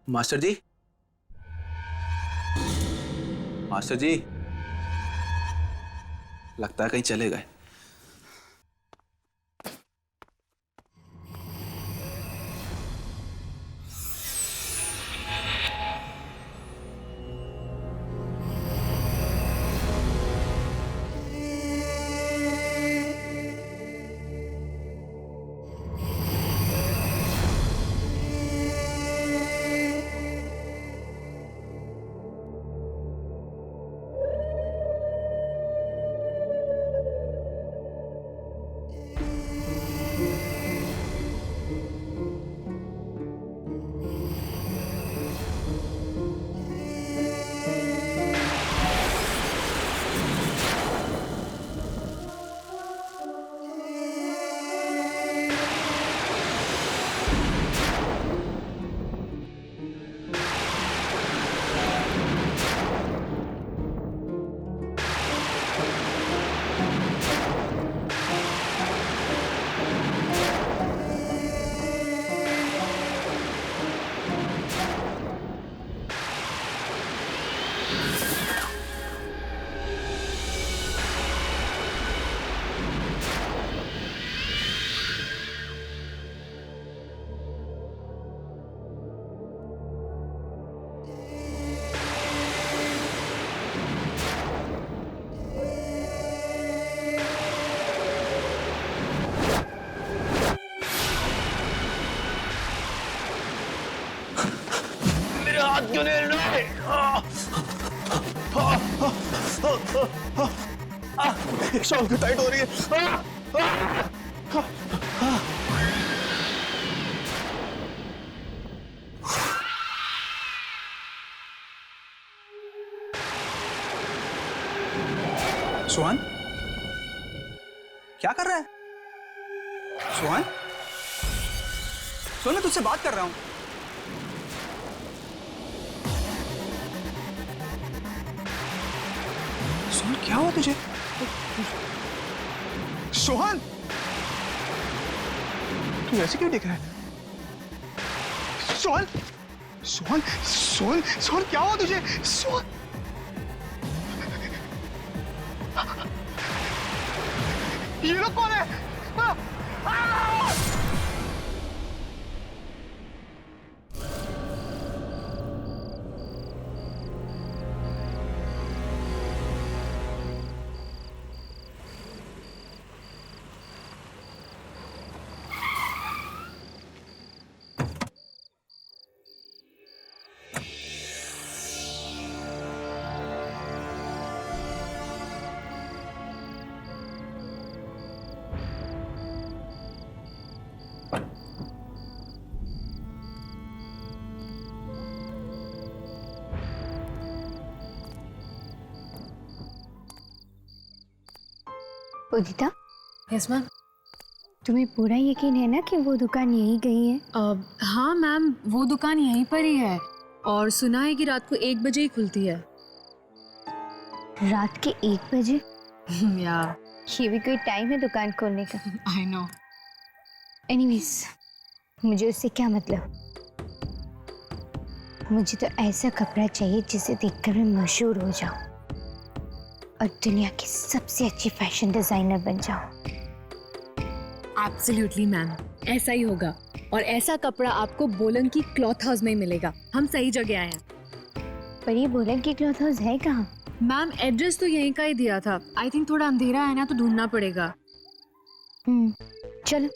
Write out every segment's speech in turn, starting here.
Master जी, master जी, लगता है कहीं चले गए। मेरे हाथ क्यों नहीं हिल रहे? शॉल क्यों टाइट हो रही है? सोहन, क्या कर रहा है? सोहन, सोहन, मैं तुझसे बात कर रहा हूं। सोहन, क्या हुआ तुझे? सोहन, तू ऐसे क्यों दिख रहा है? सोहन, सोहन, सोहन, सोहन, क्या हुआ तुझे? सोहन, ये लोग कौन है? आ! आ! उदिता, यस मैम। तुम्हें पूरा यकीन है ना कि वो दुकान यहीं कहीं है? हाँ मैम, वो दुकान यहीं पर ही है और सुना है कि रात को 1 बजे ही खुलती है। रात के 1 बजे? या ये भी कोई टाइम है दुकान खोलने का? I know. एनीवेज, मुझे उससे क्या मतलब? मुझे तो ऐसा कपड़ा चाहिए जिसे देखकर मैं मशहूर हो जाऊं और दुनिया की सबसे अच्छी फैशन डिजाइनर बन जाऊं। एब्सोल्युटली मैम, ऐसा ही होगा और ऐसा कपड़ा आपको बोलन की क्लॉथ हाउस में ही मिलेगा। हम सही जगह आए हैं। पर ये बोलन की क्लॉथ हाउस है कहाँ? मैम एड्रेस तो यहीं का ही दिया था। आई थिंक थोड़ा अंधेरा है ना, तो ढूंढना पड़ेगा। चलो।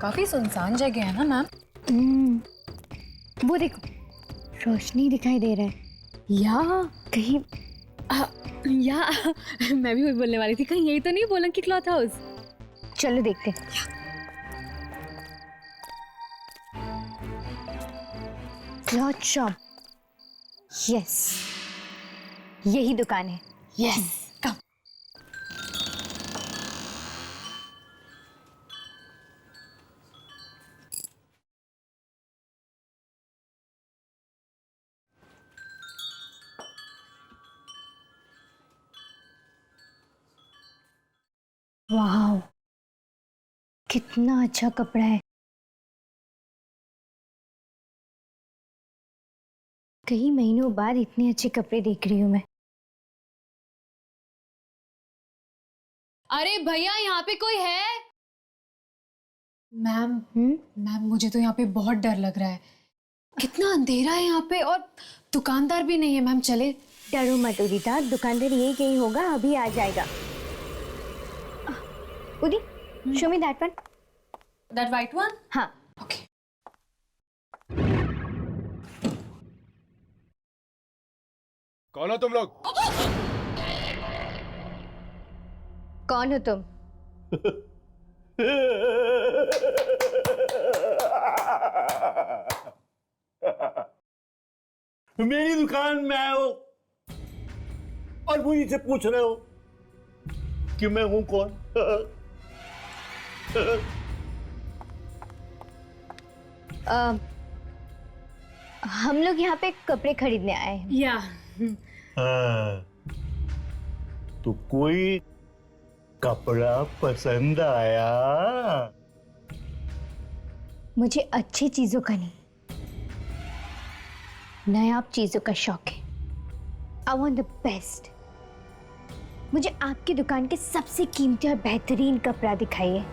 काफी सुनसान जगह है ना मैम? वो देखो, रोशनी दिखाई दे रहा है। या कहीं या मैं भी वही बोलने वाली थी, कहीं यही तो नहीं बोलन की क्लॉथ हाउस? चलो देखते हैं। क्लॉथ शॉप, यस, यही दुकान है। यस, कम। वाह, कितना अच्छा कपड़ा है। कई महीनों बाद इतने अच्छे कपड़े देख रही हूँ मैं। अरे भैया, यहाँ पे कोई है? मैम हम्म? मैम, मुझे तो यहाँ पे बहुत डर लग रहा है। कितना अंधेरा है यहाँ पे, और दुकानदार भी नहीं है। मैम चले? डरो मत उदिता, दुकानदार ये कहीं होगा, अभी आ जाएगा। उदी, show me that one. That white one? हाँ। ओके। कौन हो तुम लोग? कौन हो तुम? मेरी दुकान में आए हो और मुझे से पूछ रहे हो कि मैं हूं कौन? हम लोग यहाँ पे कपड़े खरीदने आए हैं। या हाँ, तो कोई कपड़ा पसंद आया? मुझे अच्छी चीजों का नहीं, नायाब चीजों का शौक है। I want the best. मुझे आपकी दुकान के सबसे कीमती और बेहतरीन कपड़ा दिखाइए।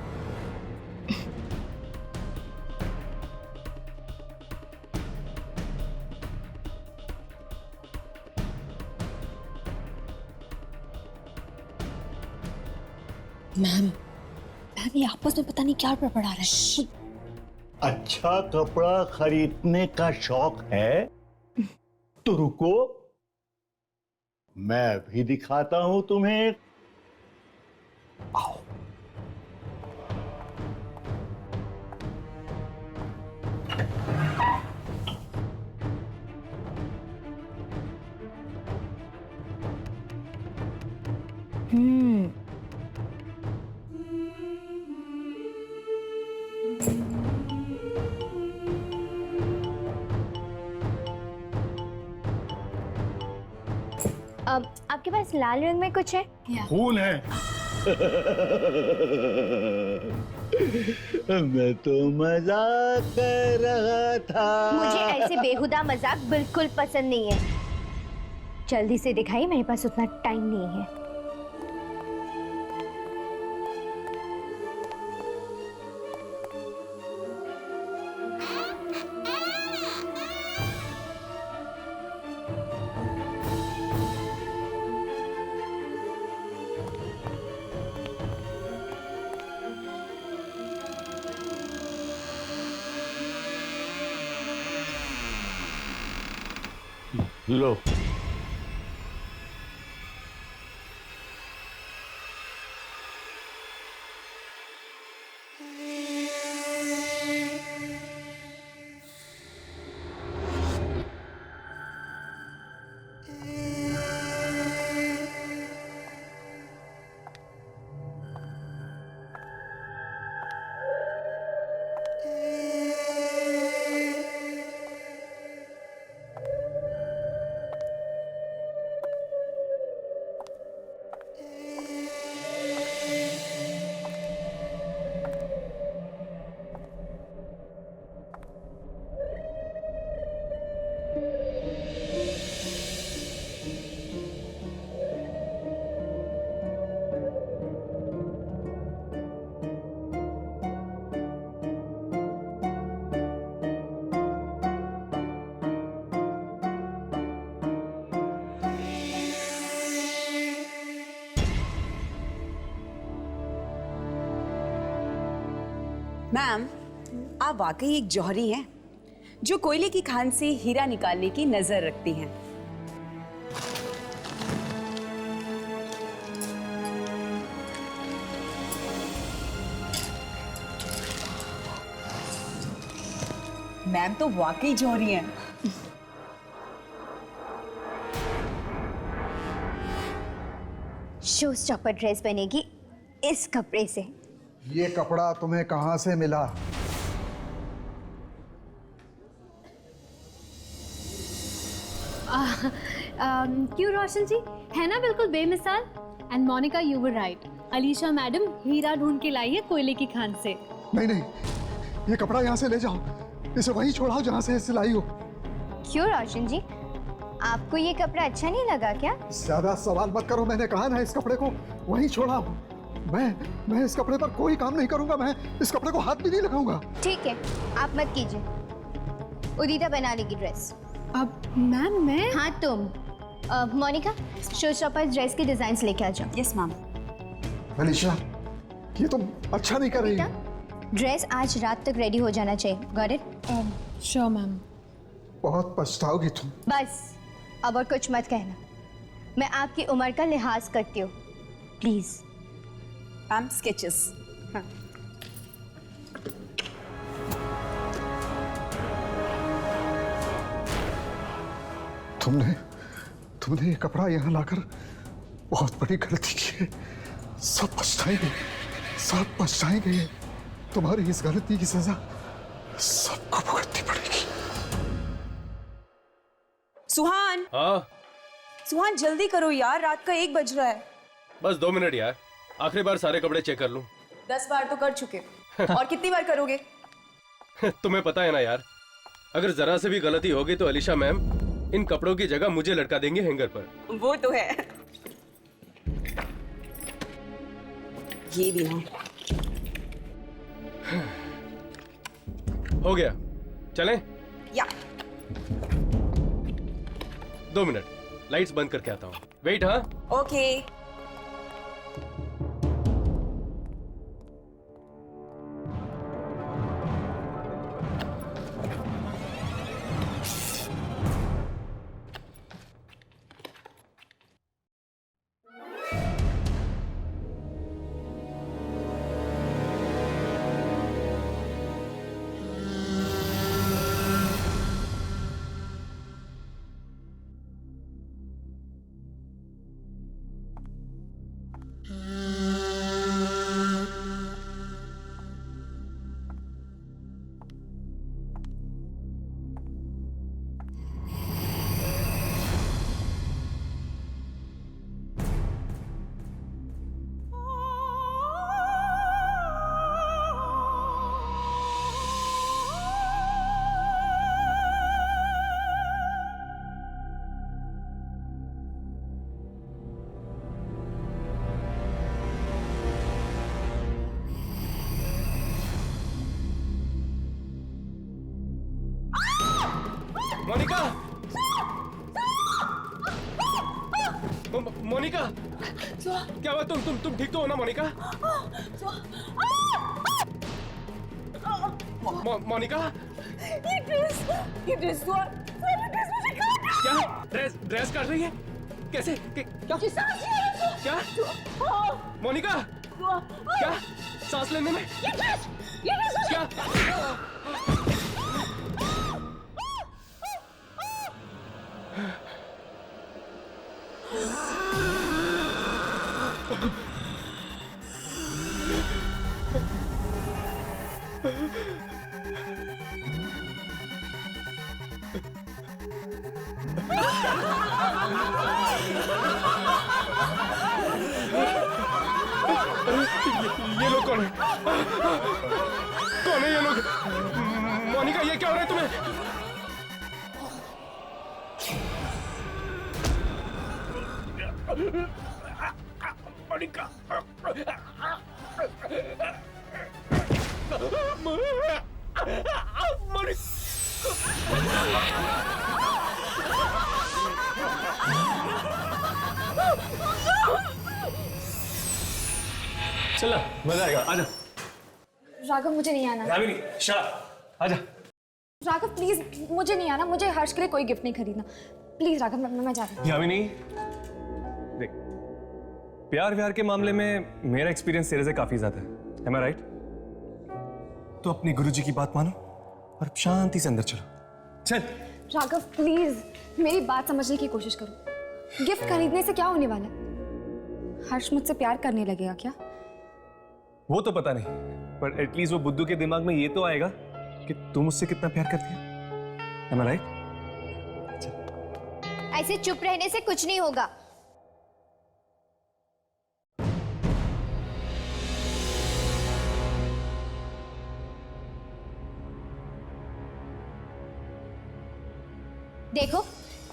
मैम ये आपस में पता नहीं क्या बड़बड़ा रहा है। अच्छा कपड़ा खरीदने का शौक है तो रुको, मैं भी दिखाता हूं तुम्हें। आओ। अब आपके पास लाल रंग में कुछ है? खून है। मैं तो मजाक कर रहा था। मुझे ऐसे बेहुदा मजाक बिल्कुल पसंद नहीं है। जल्दी से दिखाइए, मेरे पास उतना टाइम नहीं है। लो। मैम, आप वाकई एक जौहरी हैं जो कोयले की खान से हीरा निकालने की नजर रखती हैं। मैम तो वाकई जौहरी हैं। शो स्टॉपर ड्रेस बनेगी इस कपड़े से। ये कपड़ा तुम्हें कहाँ से मिला? क्यों रोशन जी, है ना बिल्कुल बेमिसाल। And Monica, you were right, Alisha madam हीरा ढूंढ के लाई है कोयले की खान से। नहीं नहीं, ये कपड़ा यहाँ से ले जाओ, इसे वहीं छोड़ाओ जहाँ से सिलाई हो। क्यों रोशन जी, आपको ये कपड़ा अच्छा नहीं लगा क्या? ज्यादा सवाल मत करो, मैंने कहा ना इस कपड़े को वहीं छोड़ाओ। मैं इस कपड़े पर कोई काम नहीं करूंगा, मैं इस कपड़े को हाथ भी नहीं लगाऊंगा। ठीक है, आप मत कीजिए, उदिता बना लेगी ड्रेस। अब मैम मैं हाँ तुम मोनिका शो स्टॉपर्स ड्रेस के डिजाइन लेके आ जाओ। Yes ma'am. अलीशा, ये तुम अच्छा नहीं कर रही। बेटा, ड्रेस आज रात तक रेडी हो जाना चाहिए। Got it? Sure ma'am. बहुत पछताओगी तुम। बस अब और कुछ मत कहना, मैं आपकी उम्र का लिहाज करती हूँ। प्लीज। Ma'am sketches. हाँ। तुमने ये कपड़ा यहाँ लाकर बहुत बड़ी गलती की है। सब पछताएंगे। तुम्हारी इस गलती की सजा सबको भुगतनी पड़ेगी। सुहान। हाँ सुहान जल्दी करो यार, रात का 1 बज रहा है। बस 2 मिनट यार, आखिरी बार सारे कपड़े चेक कर लूं। 10 बार तो कर चुके और कितनी बार करोगे? तुम्हें पता है ना यार, अगर जरा से भी गलती होगी तो अलीशा मैम इन कपड़ों की जगह मुझे लटका देंगे हैंगर पर। वो तो है। ये भी हाँ। हो गया, चलें? या 2 मिनट, लाइट्स बंद करके आता हूँ। वेट। हाँ ओके। मोनिका, मोनिका, क्या हुआ? तुम ठीक तो हो ना मोनिका? मोनिका, ये ड्रेस क्या ड्रेस काट रही है? कैसे? क्या मोनिका, क्या सांस लेने में क्या? ये लोग कौन है? कौन है ये लोग? मोनिका, ये क्या हो रहा है तुम्हें? मोनिका, चला मजा आएगा। आजा राघव, मुझे नहीं आना। यामिनी, आजा। राघव प्लीज, मुझे नहीं आना। मुझे हर्ष के लिए कोई गिफ्ट नहीं खरीदना। प्लीज राघव, मैं जा रही हूँ। यामिनी देख, प्यार व्यार के मामले में मेरा एक्सपीरियंस तेरे से काफी ज्यादा है। Am I right? तो अपने गुरुजी की बात मानो और शांति से अंदर चलो। चल। राघव प्लीज, मेरी बात समझने की कोशिश करो। गिफ्ट खरीदने से क्या होने वाला है? हर्ष मुझसे प्यार करने लगेगा क्या? वो तो पता नहीं, पर एटलीस्ट वो बुद्धू के दिमाग में ये तो आएगा कि तुम मुझसे कितना प्यार करती है। Am I right? ऐसे चुप रहने से कुछ नहीं होगा। देखो,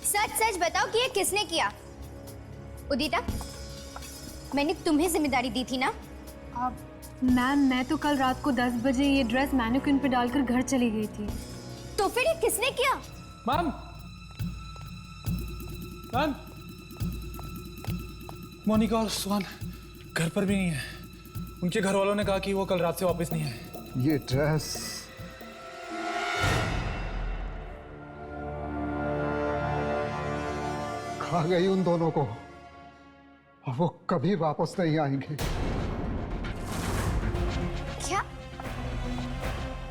सच सच बताओ कि ये किसने किया? उदिता, मैंने तुम्हें जिम्मेदारी दी थी ना? मैम, मैं तो कल रात को 10 बजे ये ड्रेस मैनिक्विन पे डालकर घर चली गई थी। तो फिर ये किसने किया? मैम, मैम, मोनिका और सुहान घर पर भी नहीं है। उनके घर वालों ने कहा कि वो कल रात से वापस नहीं आए। ये ड्रेस खा गई उन दोनों को और वो कभी वापस नहीं आएंगे। क्या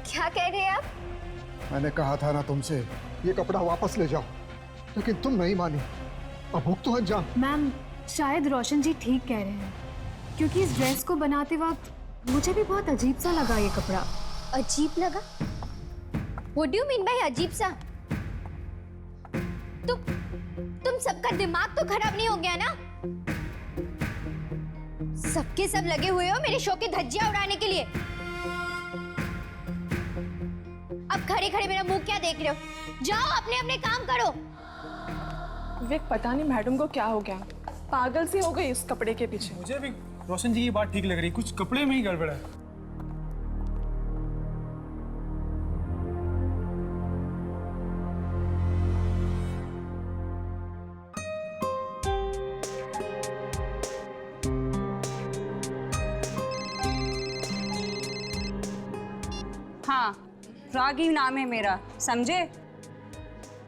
क्या कह रहे हैं आप? मैंने कहा था ना तुमसे ये कपड़ा वापस ले जाओ, लेकिन तुम नहीं मानी। अब भुगतो अंजाम। मैम, शायद रोशन जी ठीक कह रहे हैं, क्योंकि इस ड्रेस को बनाते वक्त मुझे भी बहुत अजीब सा लगा ये कपड़ा। अजीब लगा? What do you mean by अजीब सा? तुम सबका दिमाग तो खराब नहीं हो गया ना? सबके सब लगे हुए हो मेरे शो की धज्जियां उड़ाने के लिए। अब खड़े खड़े मेरा मुंह क्या देख रहे हो? जाओ अपने अपने काम करो। विक, पता नहीं मैडम को क्या हो गया, पागल सी हो गई इस कपड़े के पीछे। मुझे भी रोशन जी की बात ठीक लग रही, कुछ कपड़े में ही गड़बड़ है। हाँ, रागी नाम है मेरा, समझे?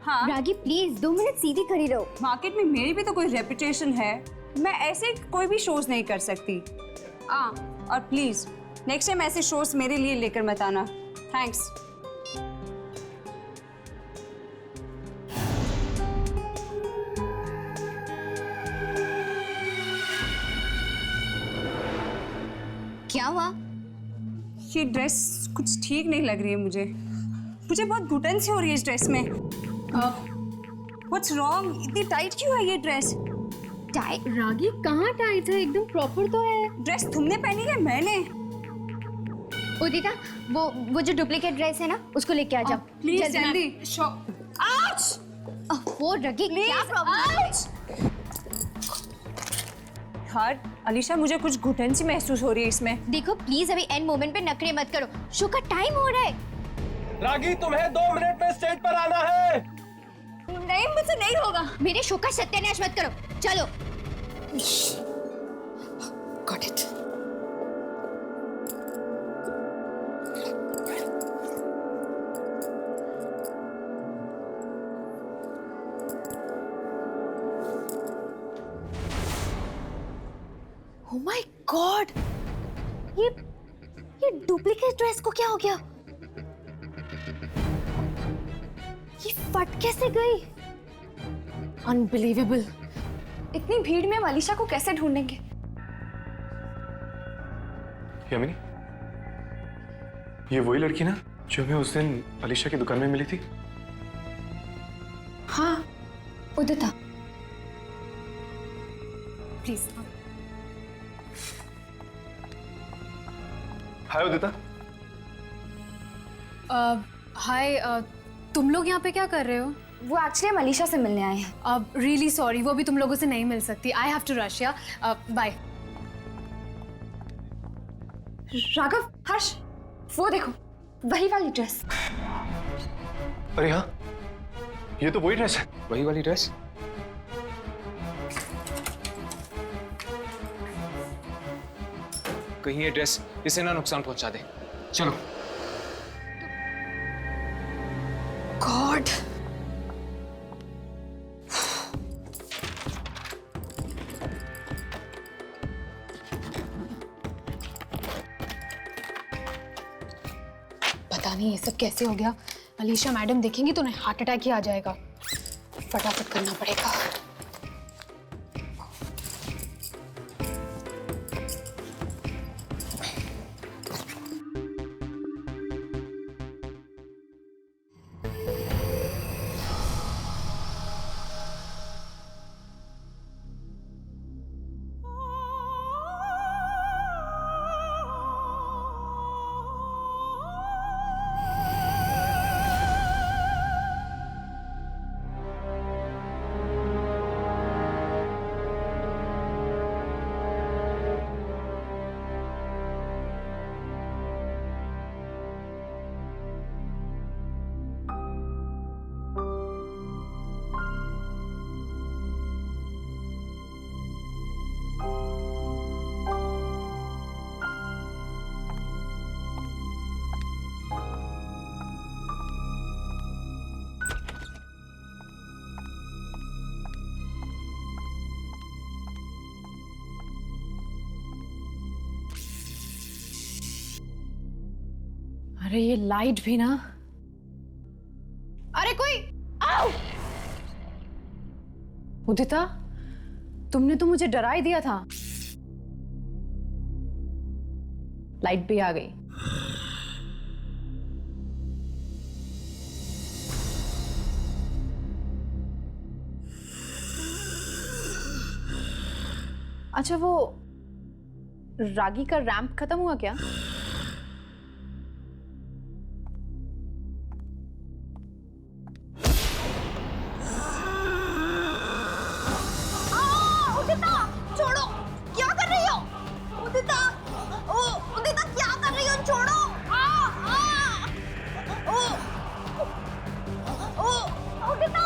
हाँ रागी, प्लीज 2 मिनट सीधी खड़ी रहो। मार्केट में मेरी भी तो कोई रेपुटेशन है, मैं ऐसे कोई भी शोज नहीं कर सकती। और प्लीज नेक्स्ट टाइम ऐसे शोज मेरे लिए लेकर मत आना। थैंक्स। क्या हुआ? ये ड्रेस कुछ ठीक नहीं लग रही है मुझे बहुत घुटन सी हो रही है इस ड्रेस में। What's wrong? इतनी टाइट क्यों है ये ड्रेस? टाइट? रागी, कहाँ टाइट है? एकदम प्रॉपर तो है। ड्रेस तुमने पहनी है? मैंने? उदिता, वो जो डुप्लीकेट ड्रेस है ना, उसको लेके आ जाओ प्लीज जल्दी। आउच! वो रगी, क्या प्रॉब्लम है? यार अलीशा, मुझे कुछ घुटन सी महसूस हो रही है इसमें। देखो प्लीज, अभी एंड मोमेंट पे नखरे मत करो, शो का टाइम हो रहा है। रागी, तुम्हें 2 मिनट में स्टेज पर आना है। नहीं, मुझसे नहीं होगा। मेरे शो का सत्यानाश मत करो, चलो। Got it. Oh my God! ये डुप्लीकेट ड्रेस को क्या हो गया? ये फट कैसे गई? अनबिलीवेबल। इतनी भीड़ में हम अलीशा को कैसे ढूंढेंगे? यामिनी, ये वही लड़की ना जो हमें उस दिन अलीशा की दुकान में मिली थी? हाँ, उदिता। प्लीज। हाय उदिता। हाय, तुम लोग यहाँ पे क्या कर रहे हो? वो एक्चुअली हम अलीशा से मिलने आए हैं। अब रियली सॉरी, वो भी तुम लोगों से नहीं मिल सकती। I have to rush. या बाय। राघव, हर्ष, वो देखो, वही वाली ड्रेस। अरे हाँ, ये तो वही ड्रेस है। वही वाली ड्रेस। कहीं ये ड्रेस इसे ना नुकसान पहुंचा दे। चलो। गॉड। पता नहीं ये सब कैसे हो गया। अलीशा मैडम देखेंगी तो उन्हें हार्ट अटैक ही आ जाएगा। फटाफट करना पड़ेगा। अरे ये लाइट भी ना। अरे कोई आओ। उदिता, तुमने तो मुझे डरा ही दिया था। लाइट भी आ गई। अच्छा, वो रागी का रैंप खत्म हुआ क्या? उदिता, छोड़ो, क्या कर रही हो? उदिता, उदिता क्या कर रही हो? छोड़ो। उदिता,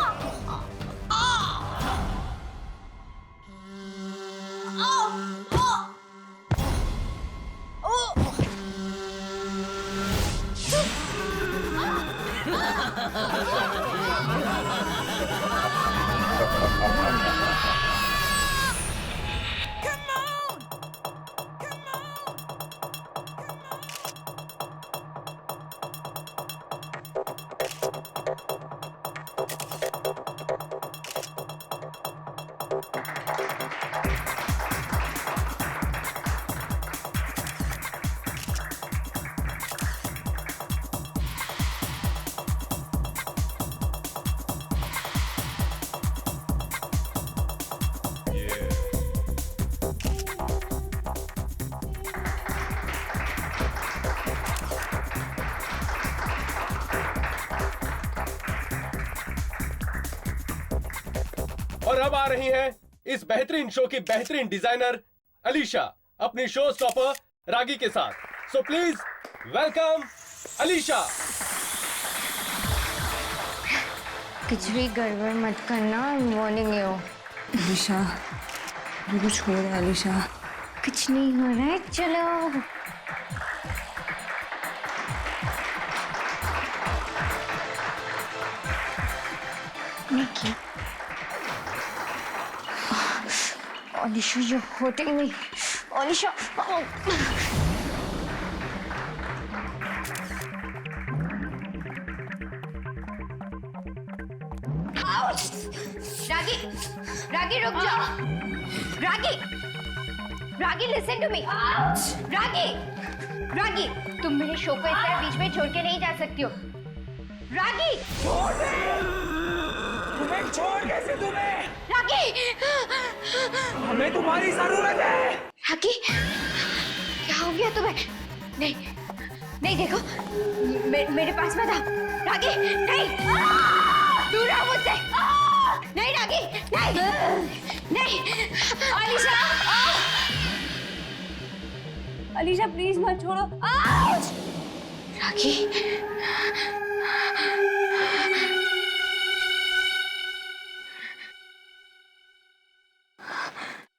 और अब आ रही हैं इस बेहतरीन शो की बेहतरीन डिजाइनर अलीशा अपनी शो स्टॉपर रागी के साथ। So please welcome Alisha. कुछ भी गड़बड़ मत करना, वार्निंग हो। अलीशा, कुछ हो रहा है अलीशा? कुछ नहीं हो रहा है, चलो। निकी, अलीशा ये होते ही नहीं। अलीशा, रागी, रागी रुक जाओ। रागी, रागी लिसन टू मी। रागी, रागी, तुम मेरे शो को इस तरह बीच में छोड़ के नहीं जा सकती हो। रागी, तुम्हें छोड़ कैसे तुम्हें? रागी, हमें तुम्हारी जरूरत है। रागी, क्या हो गया तुम्हें? नहीं, नहीं देखो, मेरे पास मत आओ। रागी, नहीं, दूर रहो मुझसे। नहीं रागी, नहीं, नहीं। अलीशा, अलीशा प्लीज मत छोड़ो। रागी,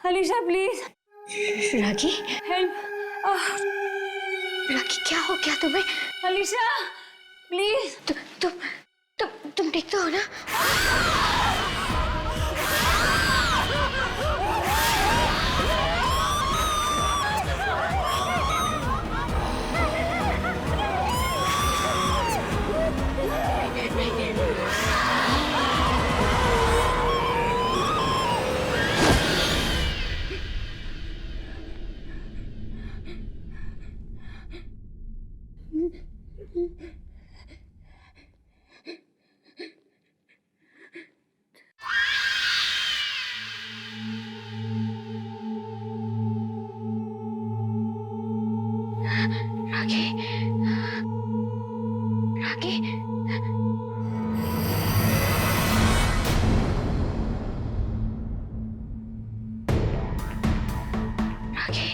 अलीशा प्लीज। रागी, हेल्प। रागी क्या हो गया तुम्हें? अलीशा प्लीज। तुम ठीक तो हो ना? रागी, रागी, रागी,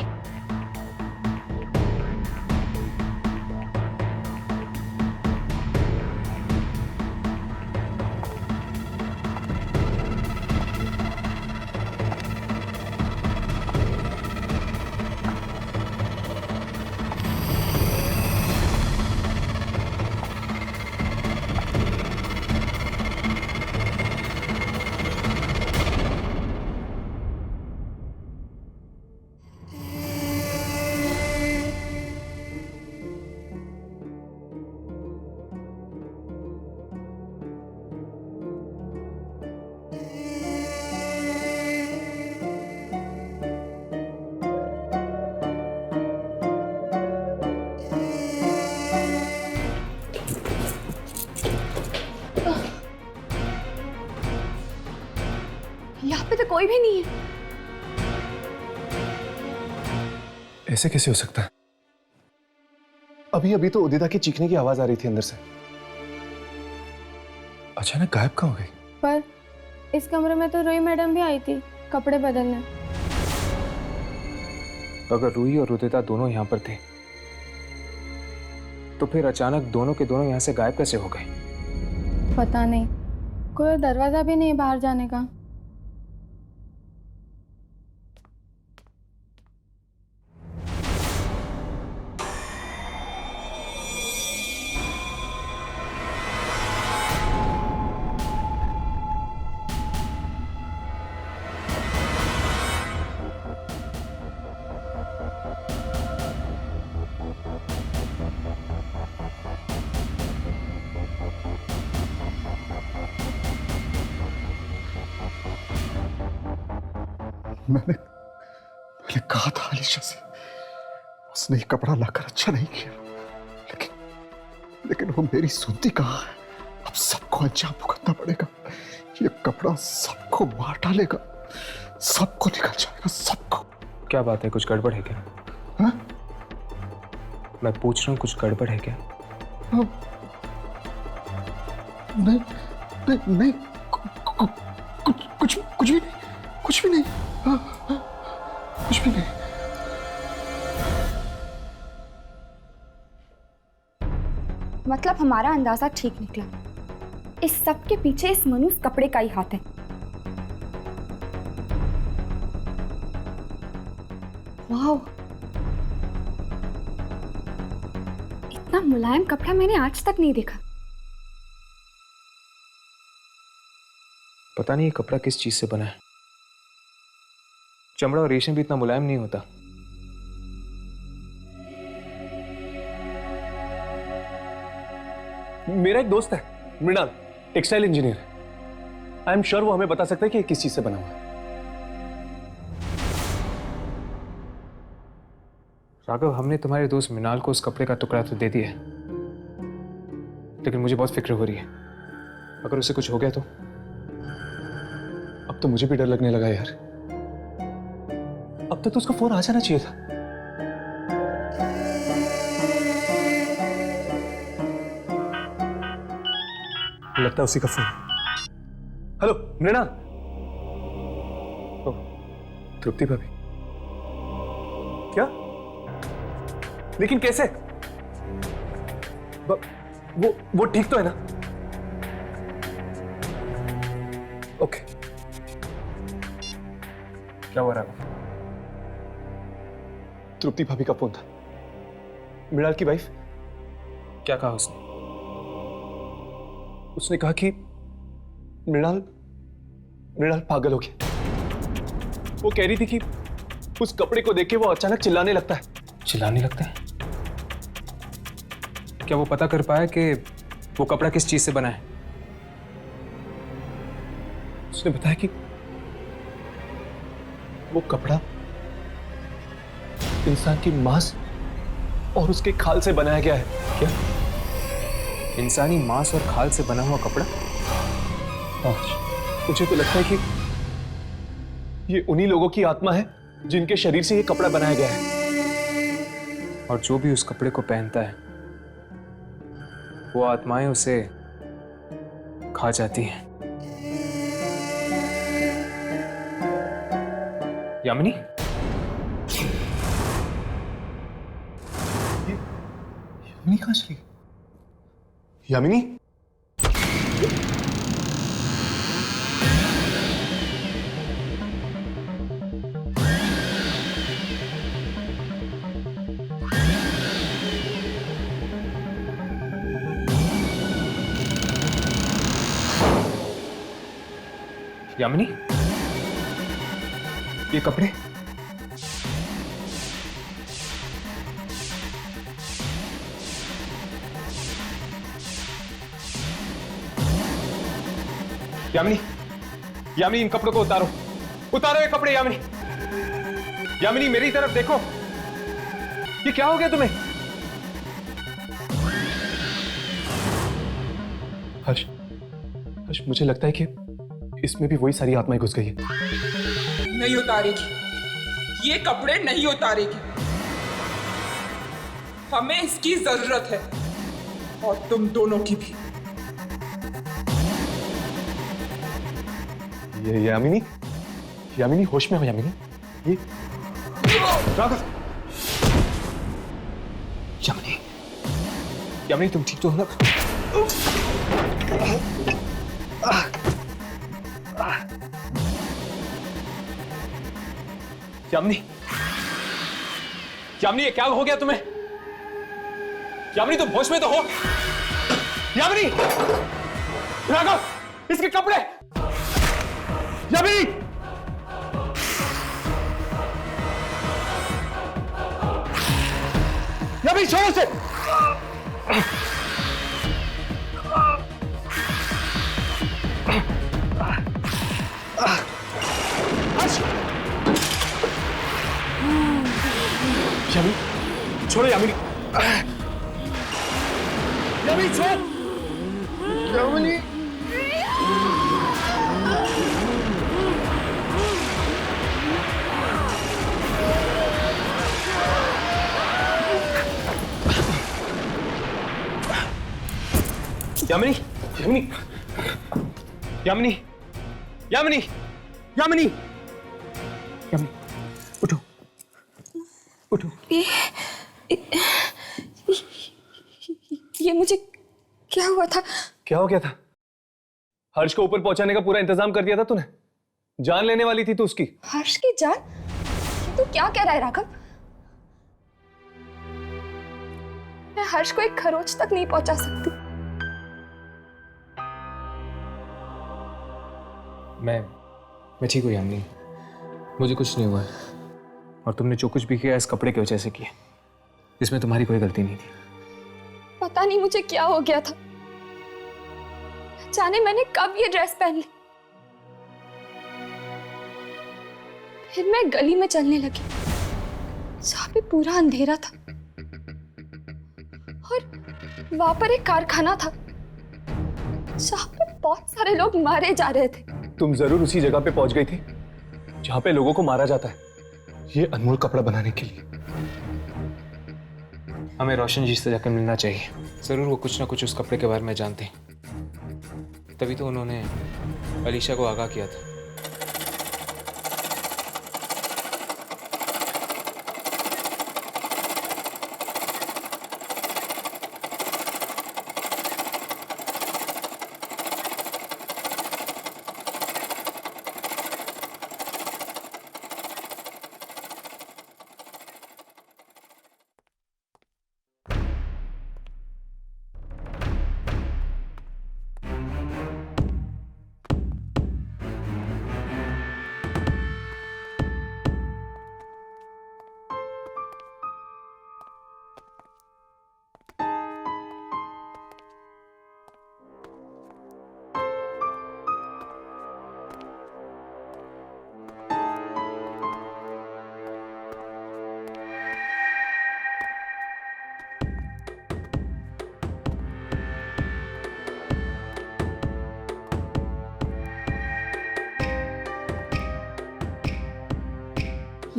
कोई भी नहीं है। ऐसे कैसे हो सकता है? अभी अभी तो उदिता की चीखने की आवाज आ रही थी अंदर से, अचानक गायब कहाँ हो गई? पर इस कमरे में तो रूही मैडम भी आई थी कपड़े बदलने। अगर रूही और उदिता दोनों यहाँ पर थे तो फिर अचानक दोनों के दोनों यहाँ से गायब कैसे हो गए? पता नहीं, कोई दरवाजा भी नहीं बाहर जाने का। मैंने कहा था अलीशा से, उसने ये कपड़ा लाकर अच्छा नहीं किया, लेकिन वो मेरी सुनती कहाँ है। अब सबको अंजाम भुगतना पड़ेगा। ये कपड़ा सबको मार डालेगा, सबको निकल जाएगा, सबको। क्या बात है, कुछ गड़बड़ है क्या? हा? मैं पूछ रहा हूँ, कुछ गड़बड़ है क्या? नहीं नहीं नहीं, कुछ भी नहीं, कुछ भी नहीं, कुछ भी नहीं। मतलब हमारा अंदाजा ठीक निकला, इस सब के पीछे इस मनुष्य कपड़े का ही हाथ है। वाह, इतना मुलायम कपड़ा मैंने आज तक नहीं देखा। पता नहीं ये कपड़ा किस चीज से बना है। चमड़ा और रेशम भी इतना मुलायम नहीं होता। मेरा एक दोस्त है Mrinal, textile engineer. I am sure वो हमें बता सकता है कि ये किस चीज से बना हुआ है। राघव, हमने तुम्हारे दोस्त मृणाल को उस कपड़े का टुकड़ा तो दे दिया है, लेकिन मुझे बहुत फिक्र हो रही है। अगर उसे कुछ हो गया तो? अब तो मुझे भी डर लगने लगा यार। अब तक तो उसका फोन आ जाना चाहिए था। लगता है उसी का फोन। हेलो मृणाल। तृप्ति भाभी? क्या? लेकिन कैसे? वो ठीक तो है ना? ओके। क्या हो रहा है? तृप्ति भाभी का फोन था, मृणाल की वाइफ। क्या कहा उसने? उसने कहा कि मृणाल पागल हो गया। वो कह रही थी कि उस कपड़े को देख के वो अचानक चिल्लाने लगता है। चिल्लाने लगता है? क्या वो पता कर पाया कि वो कपड़ा किस चीज से बना है? उसने बताया कि वो कपड़ा इंसान की मांस और उसके खाल से बनाया गया है। क्या? इंसानी मांस और खाल से बना हुआ कपड़ा? मुझे तो लगता है कि ये उन्हीं लोगों की आत्मा है जिनके शरीर से ये कपड़ा बनाया गया है। और जो भी उस कपड़े को पहनता है वो आत्माएं उसे खा जाती हैं। यामिनी? यामिनी कहाँ चली? यामिनी? यामिनी? ये कपड़े? यामिनी, यामिनी इन कपड़ों को उतारो, उतारो ये कपड़े। यामिनी, यामिनी मेरी तरफ देखो। ये क्या हो गया तुम्हें? हर्ष, मुझे लगता है कि इसमें भी वही सारी आत्माएं घुस गई है। नहीं उतारेगी, ये कपड़े नहीं उतारेगी। हमें इसकी जरूरत है, और तुम दोनों की भी। ये यामिनी, यामिनी होश में हो यामिनी। ये राघव, यामिनी, यामिनी तुम ठीक तो हो ना? यामिनी, यामिनी ये क्या हो गया तुम्हें? यामिनी तुम होश में तो हो? यामिनी, राघव, इसके कपड़े। यामिनी, यामिनी छोड़ो से। यामिनी छोड़ो, यामिनी, यामिनी छोड़, यामिनी। यामिनी, यामिनी, यामिनी, यामिनी, यामिनी, यामिनी, उठो, उठो। ये मुझे क्या हुआ था? क्या हो गया था? हर्ष को ऊपर पहुंचाने का पूरा इंतजाम कर दिया था तूने। जान लेने वाली थी तू उसकी। हर्ष की जान? ये तो क्या कह रहा है राघव? मैं हर्ष को एक खरोच तक नहीं पहुंचा सकती। मैं ठीक हूँ यामिनी, मुझे कुछ नहीं हुआ है। और तुमने जो कुछ भी किया इस कपड़े की वजह से किया, इसमें तुम्हारी कोई गलती नहीं थी। पता नहीं मुझे क्या हो गया था, जाने मैंने कब ये ड्रेस पहन ली। फिर मैं गली में चलने लगी जहाँ पे पूरा अंधेरा था, और वहां पर एक कारखाना था जहाँ पे बहुत सारे लोग मारे जा रहे थे। तुम जरूर उसी जगह पे पहुंच गई थी जहां पे लोगों को मारा जाता है, ये अनमोल कपड़ा बनाने के लिए। हमें रोशन जी से जाकर मिलना चाहिए। जरूर वो कुछ ना कुछ उस कपड़े के बारे में जानते हैं, तभी तो उन्होंने अलीशा को आगाह किया था।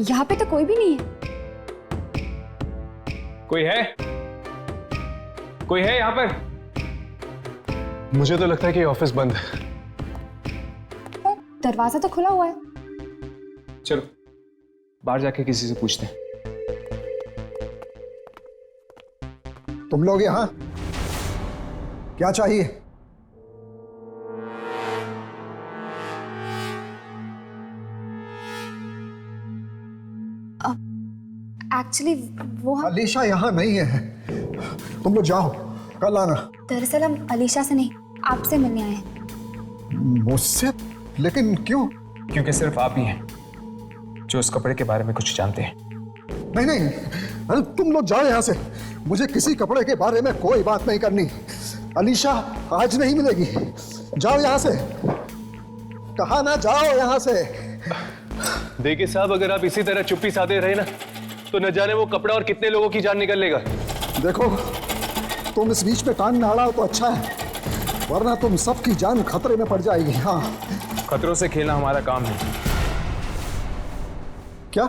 यहाँ पे तो कोई भी नहीं है। कोई है? कोई है यहाँ पर? मुझे तो लगता है कि ऑफिस बंद है। पर दरवाजा तो खुला हुआ है। चलो बाहर जाके किसी से पूछते हैं। तुम लोग यहाँ क्या चाहिए? एक्चुअली वो अलीशा यहाँ नहीं है, तुम लोग जाओ, कल आना। दरअसल हम अलीशा से नहीं, आपसे मिलने आए हैं। मुझसे? लेकिन क्यों? क्योंकि सिर्फ आप ही हैं जो उस कपड़े के बारे में कुछ जानते हैं। नहीं नहीं, अरे तुम लोग जाओ यहाँ से, मुझे किसी कपड़े के बारे में कोई बात नहीं करनी। अलीशा आज नहीं मिलेगी, जाओ यहाँ से, कहा ना जाओ यहाँ से। देखिए साहब, अगर आप इसी तरह चुप्पी साधे रहे ना तो न जाने वो कपड़ा और कितने लोगों की जान निकल लेगा। देखो तुम इस बीच में कान न अड़ाओ तो अच्छा है, वरना तुम सबकी जान खतरे में पड़ जाएगी। हाँ, खतरों से खेलना हमारा काम है। क्या?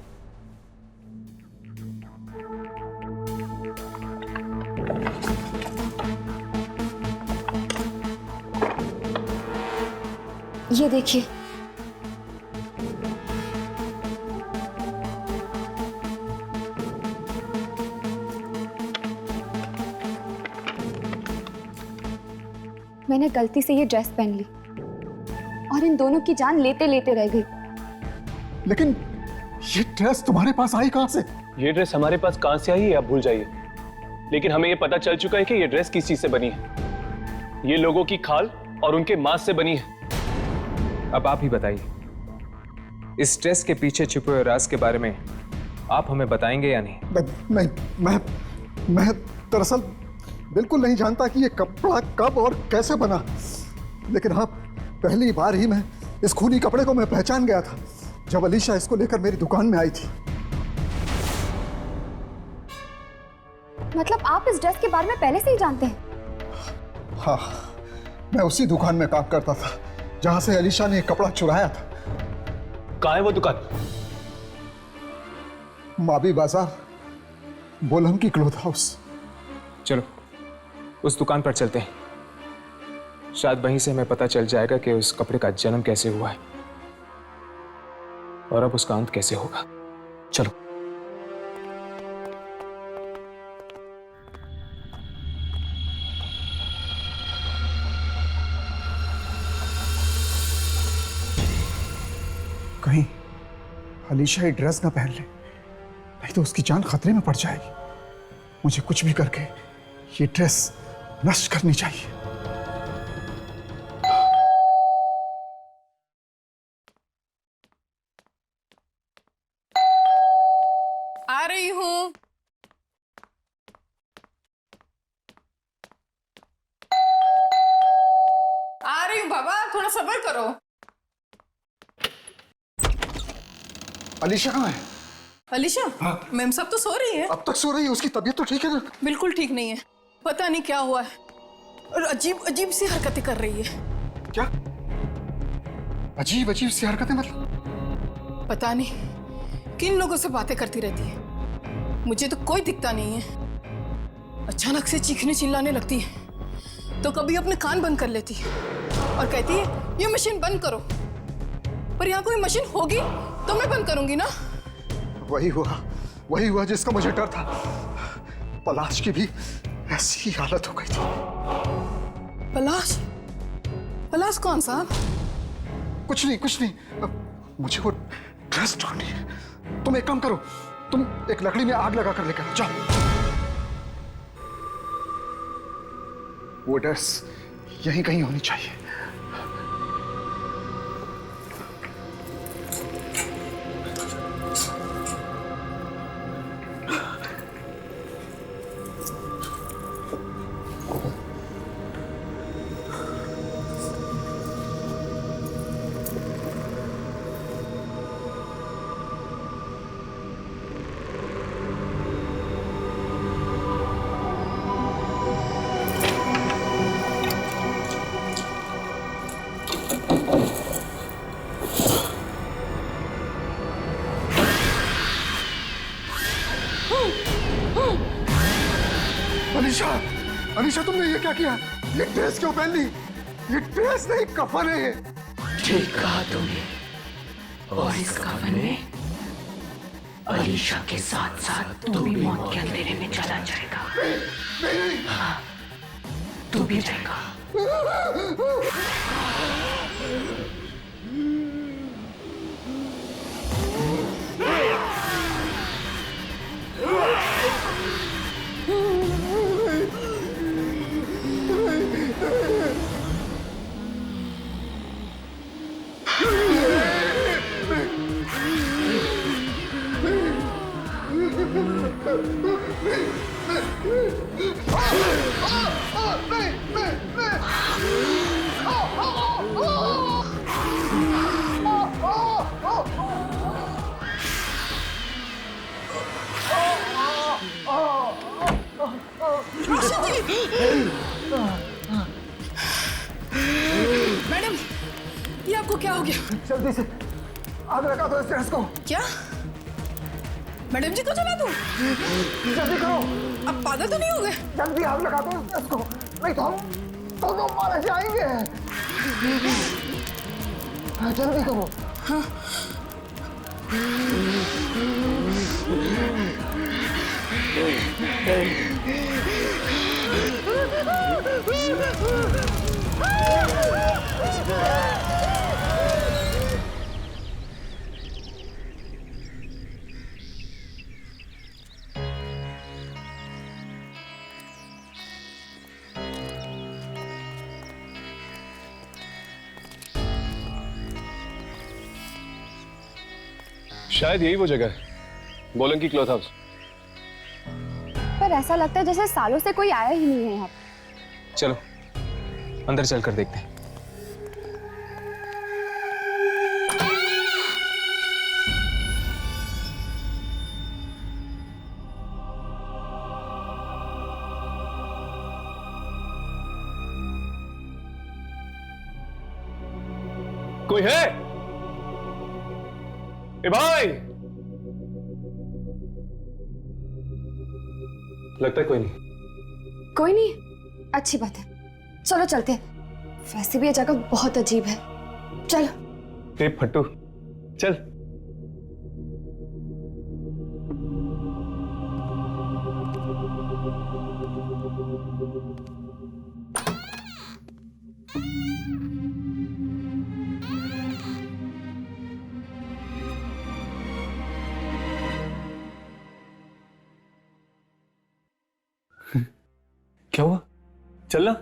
ये देखिए, मैंने गलती से ये ड्रेस पहन ली और इन दोनों की जान लेते लेते रह गई। लेकिन ये ड्रेस तुम्हारे पास आई कहां से? ये ड्रेस हमारे पास कहां से आई है आप भूल जाइए, लेकिन हमें ये पता चल चुका है कि ये ड्रेस किस चीज से बनी है। ये लोगों की खाल और उनके मांस से बनी है। अब आप ही बताइए, इस ड्रेस के पीछे छुपे हुए राज के बारे में आप हमें बताएंगे या नहीं? मैं दरअसल बिल्कुल नहीं जानता कि ये कपड़ा कब और कैसे बना, लेकिन हाँ, पहली बार ही मैं इस खूनी कपड़े को मैं पहचान गया था जब अलीशा इसको लेकर मेरी दुकान में आई थी। मतलब आप इस ड्रेस के बारे में पहले से ही जानते हैं? हाँ, मैं उसी दुकान में काम करता था जहां से अलीशा ने कपड़ा चुराया था। कहाँ है वो दुकान? माबी बाजार, बोलम की क्लोथ हाउस। चलो उस दुकान पर चलते हैं, शायद वहीं से हमें पता चल जाएगा कि उस कपड़े का जन्म कैसे हुआ है और अब उसका अंत कैसे होगा। चलो। कहीं अलीशा ये ड्रेस ना पहन ले, नहीं तो उसकी जान खतरे में पड़ जाएगी। मुझे कुछ भी करके ये ड्रेस नष्ट करनी चाहिए। आ रही हूँ। आ रही हूँ बाबा, थोड़ा सब्र करो। अलीशा कहाँ है? अलीशा? हाँ। मैम सब तो सो रही है। अब तक सो रही है? उसकी तबीयत तो ठीक है ना? बिल्कुल ठीक नहीं है, पता नहीं क्या हुआ है और अजीब अजीब सी हरकतें कर रही है। क्या अजीब अजीब सी हरकतें? मतलब पता नहीं किन लोगों से बातें करती रहती है, मुझे तो कोई दिखता नहीं है। अचानक से चीखने चिल्लाने लगती है तो कभी अपने कान बंद कर लेती है और कहती है ये मशीन बंद करो, पर यहाँ कोई मशीन होगी तो मैं बंद करूंगी ना। वही हुआ जिसका मुझे डर था। पलाश की भी ऐसी हालत हो गई थी। पलाश? पलाश कौन सा? कुछ नहीं। अब मुझे वो ड्रेस ढूंढनी है। तुम एक काम करो, तुम एक लकड़ी में आग लगा कर लेकर जाओ। वो ड्रेस यहीं कहीं होनी चाहिए। अलीशा, तुमने ये क्या किया? ये ड्रेस क्यों पहन ली? ये ड्रेस नहीं, कफन है ये। ठीक कहा तुमने, और इस कफन में अलीशा के साथ साथ तू भी मौत के अंधेरे में चला जाएगा। हाँ, तू भी जाएगा। मैडम, ये आपको क्या हो गया? जल्दी से आग लगा दो इस ड्रेस को। क्या? मैडम जी को चला दूं? जल्दी करो, अब पागल तो नहीं हो गए? जल्दी आग लगा दो इसको, नहीं तो हम दोनों मारे जाएंगे। जल्दी करो। हाँ। शायद यही वो जगह है, बोलन की क्लॉथ हाउस। पर ऐसा लगता है जैसे सालों से कोई आया ही नहीं है यहाँ पे। चलो अंदर चलकर देखते हैं। कोई है? ए भाई, लगता है कोई नहीं। कोई नहीं, अच्छी बात है, चलो चलते हैं। वैसे भी ये जगह बहुत अजीब है, चलो। ए फट्टू, चल। क्या हुआ? चलना।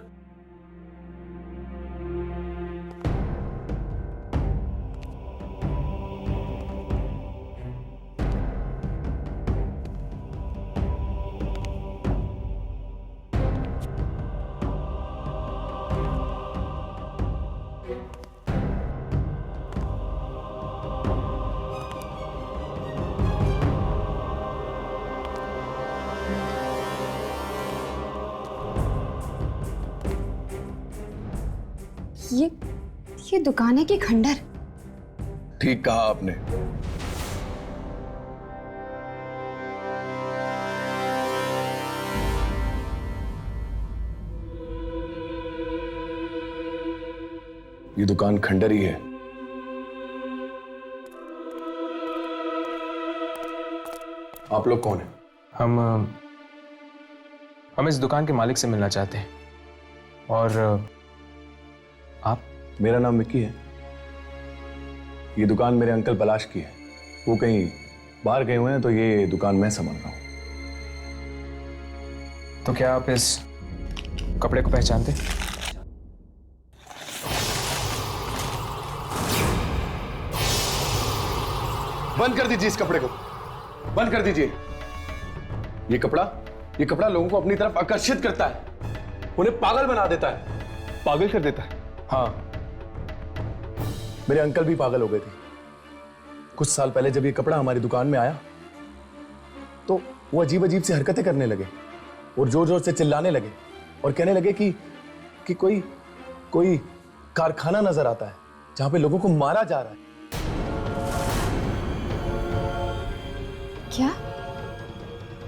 ये दुकान है कि खंडर? ठीक कहा आपने। ये दुकान खंडर ही है। आप लोग कौन हैं? हम इस दुकान के मालिक से मिलना चाहते हैं। और आप? मेरा नाम विक्की है। ये दुकान मेरे अंकल पलाश की है, वो कहीं बाहर गए हुए हैं, तो ये दुकान मैं संभाल रहा हूं। तो क्या आप इस कपड़े को पहचानते? बंद कर दीजिए इस कपड़े को, बंद कर दीजिए। ये कपड़ा लोगों को अपनी तरफ आकर्षित करता है, उन्हें पागल बना देता है। पागल कर देता है? हाँ, मेरे अंकल भी पागल हो गए थे। कुछ साल पहले जब ये कपड़ा हमारी दुकान में आया तो वो अजीब अजीब सी हरकतें करने लगे और जोर जोर से चिल्लाने लगे और कहने लगे कि कोई कारखाना नजर आता है जहां पे लोगों को मारा जा रहा है। क्या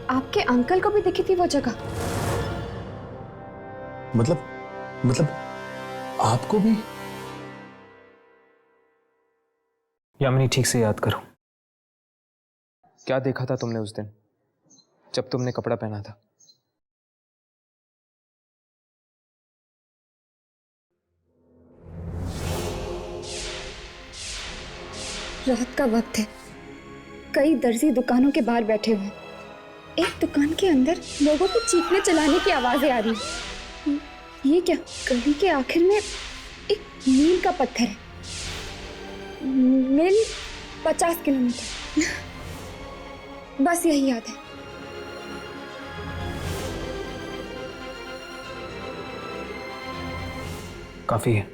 आपके अंकल को भी दिखी थी वो जगह? मतलब आपको भी? यामिनी, ठीक से याद करो, क्या देखा था तुमने उस दिन जब तुमने कपड़ा पहना था? रात का वक्त है, कई दर्जी दुकानों के बाहर बैठे हुए। एक दुकान के अंदर लोगों की चीखने चिल्लाने की आवाजें आ रही हैं। ये क्या? गली के आखिर में एक मील का पत्थर है। मील 50 किलोमीटर, बस यही याद है। काफी है।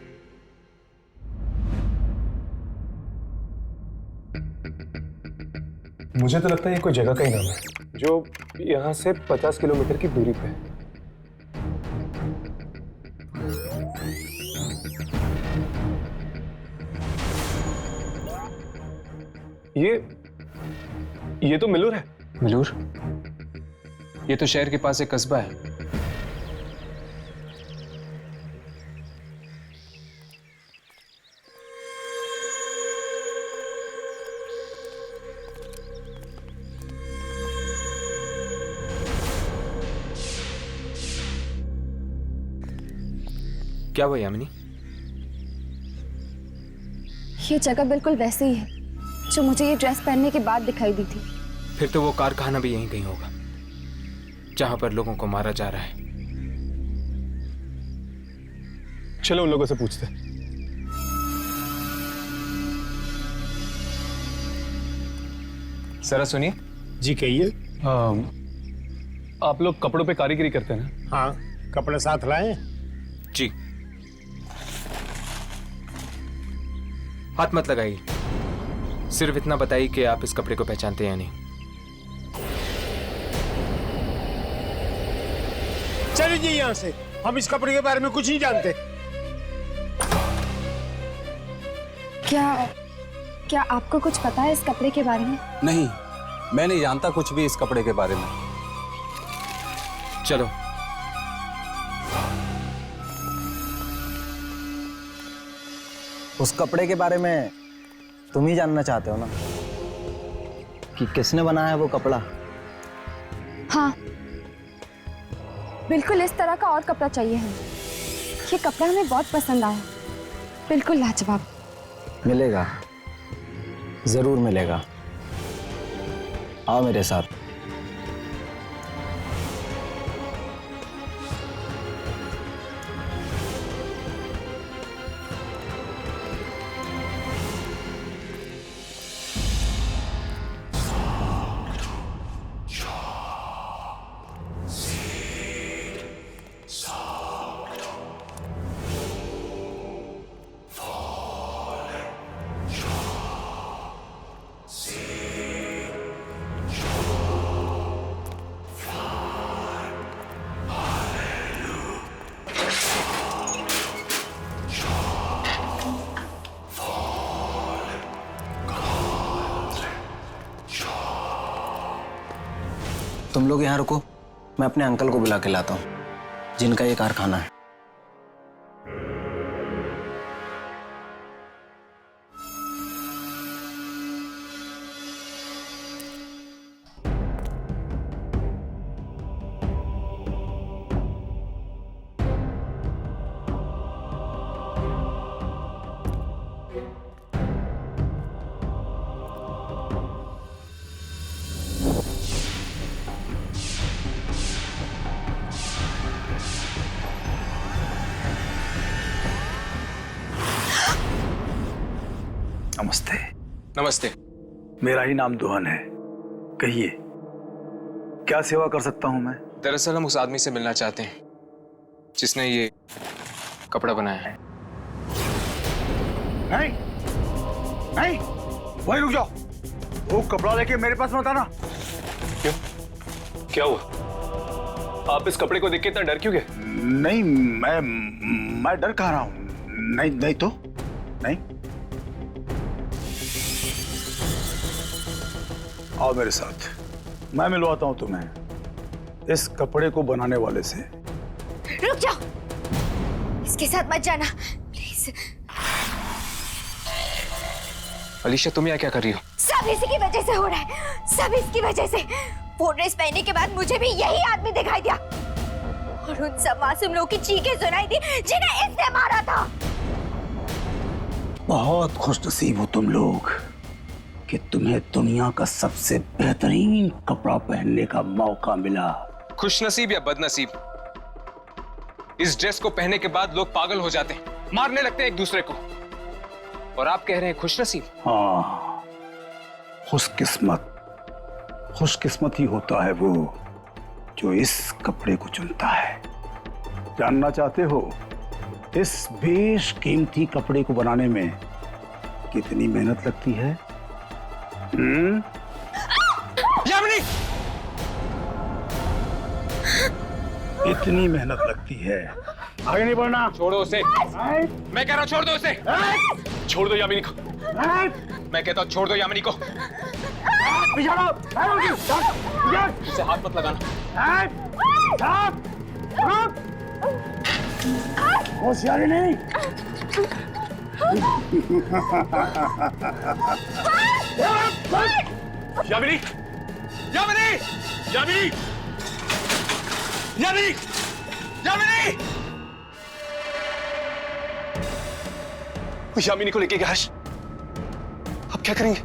मुझे तो लगता है ये कोई जगह का ही नाम है जो यहां से 50 किलोमीटर की दूरी पे है। ये तो मिलूर है। मिलूर, ये तो शहर के पास एक कस्बा है। क्या हुआ यामिनी? ये जगह बिल्कुल वैसे ही है जो मुझे ये ड्रेस पहनने के बाद दिखाई दी थी। फिर तो वो कारखाना भी यहीं कहीं होगा जहां पर लोगों को मारा जा रहा है। चलो उन लोगों से पूछते। जरा सुनिए। जी कहिए। आप लोग कपड़ों पे कारीगरी करते हैं ना? हाँ, कपड़े साथ लाए? जी। हाथ मत लगाइए, सिर्फ इतना बताइए कि आप इस कपड़े को पहचानते हैं या नहीं। चलिए जी यहाँ से, हम इस कपड़े के बारे में कुछ नहीं जानते। क्या आपको कुछ पता है इस कपड़े के बारे में? नहीं, मैं नहीं जानता कुछ भी इस कपड़े के बारे में। चलो। उस कपड़े के बारे में तुम ही जानना चाहते हो ना, कि किसने बनाया है वो कपड़ा? हाँ, बिल्कुल इस तरह का और कपड़ा चाहिए हमें। ये कपड़ा हमें बहुत पसंद आया, बिल्कुल लाजवाब। मिलेगा, जरूर मिलेगा। आओ मेरे साथ। तुम लोग यहाँ रुको, मैं अपने अंकल को बुला के लाता हूँ जिनका ये कारखाना है। नमस्ते। नमस्ते। मेरा ही नाम दुहन है। कहिए, क्या सेवा कर सकता हूं मैं? दरअसल हम उस आदमी से मिलना चाहते हैं जिसने ये कपड़ा बनाया है। नहीं, नहीं, वहीं रुक जाओ। वो कपड़ा लेके मेरे पास मत आना। क्यों? क्या हुआ? आप इस कपड़े को देख के इतना डर क्यों गए? नहीं, मैं डर कहाँ रहा हूं? नहीं, नहीं तो नहीं। आओ मेरे साथ, मैं मिलवाता हूं तुम्हें इस कपड़े को बनाने वाले से। रुक जाओ, इसके साथ मत जाना प्लीज। अलीशा, तुम यहाँ क्या कर रही हो? सब इसी की वजह से हो रहा है, सब इसकी वजह से। वो ड्रेस पहनने के बाद मुझे भी यही आदमी दिखाई दिया और उन सब मासूम लोगों की चीखें सुनाई दी जिन्हें इसने मारा था। बहुत खुशनसीब हो तुम लोग कि तुम्हें दुनिया का सबसे बेहतरीन कपड़ा पहनने का मौका मिला। खुशनसीब या बदनसीब, इस ड्रेस को पहनने के बाद लोग पागल हो जाते हैं, मारने लगते हैं एक दूसरे को, और आप कह रहे हैं खुशनसीब? हाँ, खुशकिस्मत ही होता है वो जो इस कपड़े को चुनता है। जानना चाहते हो इस बेशकीमती कपड़े को बनाने में कितनी मेहनत लगती है? यामिनी! इतनी मेहनत लगती है। आगे नहीं बढ़ना। छोड़ो उसे। मैं कह रहा हूं छोड़ दो उसे। छोड़ दो यामिनी को। मैं कहता हूं छोड़ दो यामिनी को। इसे हाथ मत लगाना। होशियारी नहीं। यामिनी, यामिनी, यामिनी, यामिनी, यामिनी, यामिनी को लेके गया हर्ष। अब क्या करेंगे?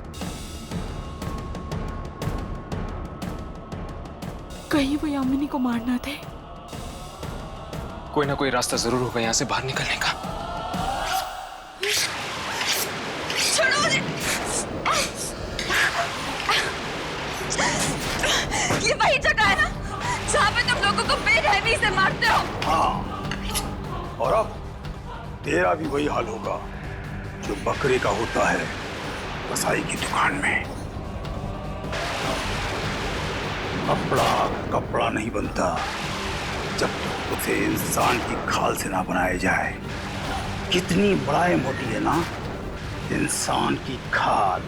कहीं वो यामिनी को मारना थे। कोई ना कोई रास्ता जरूर होगा यहाँ से बाहर निकलने का। छोड़ो मुझे। ये वही जगह है ना जहाँ पे तुम लोगों को बेरहमी से मारते हो। हाँ, और अब तेरा भी वही हाल होगा जो बकरे का होता है कसाई की दुकान में। कपड़ा कपड़ा नहीं बनता जब तक उसे इंसान की खाल से ना बनाया जाए। कितनी मुलायम होती है ना इंसान की खाल,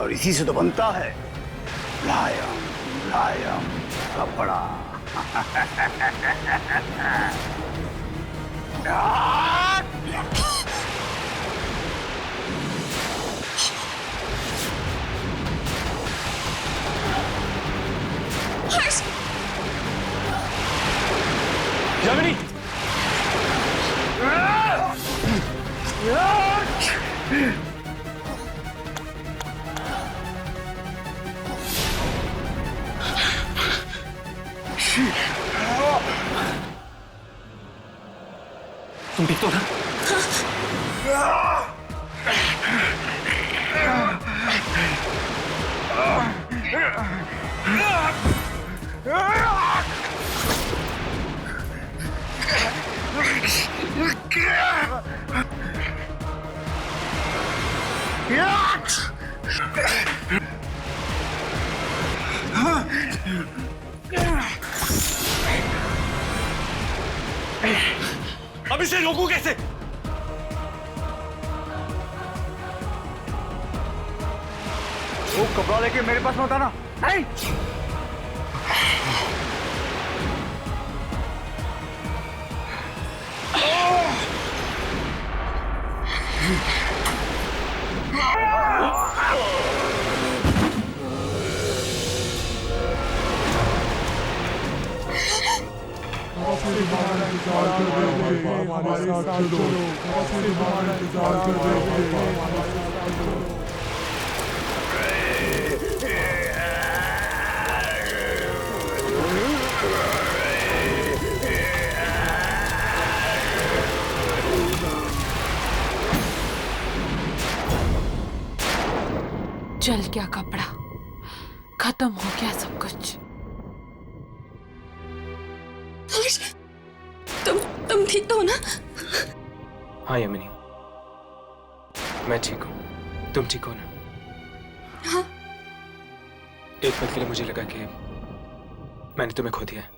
और इसी से तो बनता है मुलायम मुलायम कपड़ा। यामिनी, तुम ठीक तो ना? अब इसे रोकूं कैसे? वो कपड़ा लेके मेरे पास मत आना। नहीं। जल गया कपड़ा, खत्म हो गया सब कुछ। तुम ठीक तो हो ना? हाँ यामिनी, मैं ठीक हूँ। तुम ठीक हो ना? हाँ। एक पल के लिए मुझे लगा कि मैंने तुम्हें खो दिया है।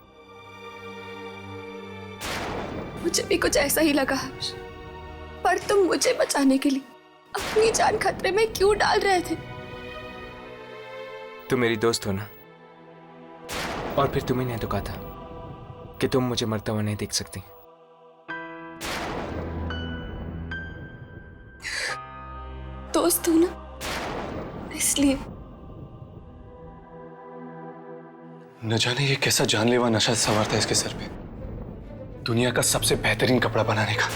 मुझे भी कुछ ऐसा ही लगा, पर तुम मुझे बचाने के लिए अपनी जान खतरे में क्यों डाल रहे थे? तुम मेरी दोस्त हो ना, और फिर तुम्ही ने तो कहा था कि तुम मुझे मरता हुआ नहीं देख सकती। दोस्त हो ना, इसलिए। न जाने ये कैसा जानलेवा नशा सवार था इसके सर पे, दुनिया का सबसे बेहतरीन कपड़ा बनाने का।